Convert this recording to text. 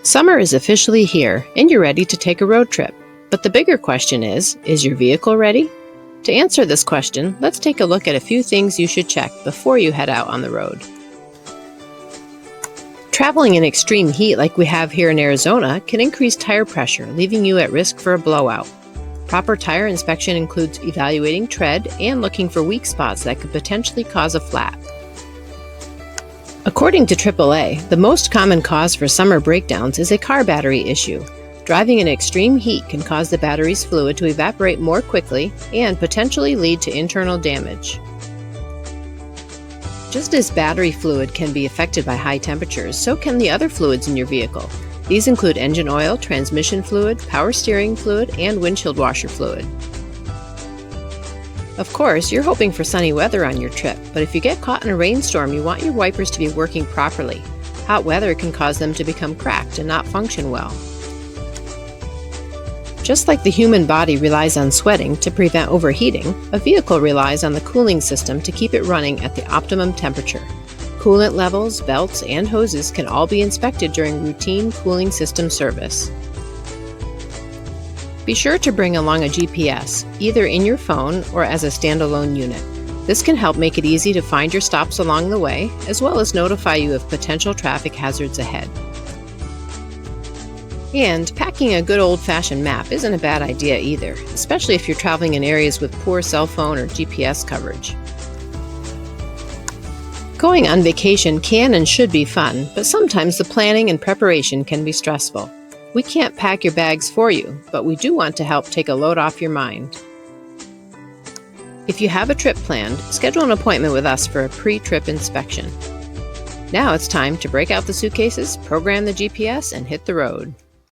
Summer is officially here, and you're ready to take a road trip. But the bigger question is your vehicle ready? To answer this question, let's take a look at a few things you should check before you head out on the road. Traveling in extreme heat like we have here in Arizona can increase tire pressure, leaving you at risk for a blowout. Proper tire inspection includes evaluating tread and looking for weak spots that could potentially cause a flat. According to AAA, the most common cause for summer breakdowns is a car battery issue. Driving in extreme heat can cause the battery's fluid to evaporate more quickly and potentially lead to internal damage. Just as battery fluid can be affected by high temperatures, so can the other fluids in your vehicle. These include engine oil, transmission fluid, power steering fluid, and windshield washer fluid. Of course, you're hoping for sunny weather on your trip, but if you get caught in a rainstorm, you want your wipers to be working properly. Hot weather can cause them to become cracked and not function well. Just like the human body relies on sweating to prevent overheating, a vehicle relies on the cooling system to keep it running at the optimum temperature. Coolant levels, belts, and hoses can all be inspected during routine cooling system service. Be sure to bring along a GPS, either in your phone or as a standalone unit. This can help make it easy to find your stops along the way, as well as notify you of potential traffic hazards ahead. And packing a good old-fashioned map isn't a bad idea either, especially if you're traveling in areas with poor cell phone or GPS coverage. Going on vacation can and should be fun, but sometimes the planning and preparation can be stressful. We can't pack your bags for you, but we do want to help take a load off your mind. If you have a trip planned, schedule an appointment with us for a pre-trip inspection. Now it's time to break out the suitcases, program the GPS, and hit the road.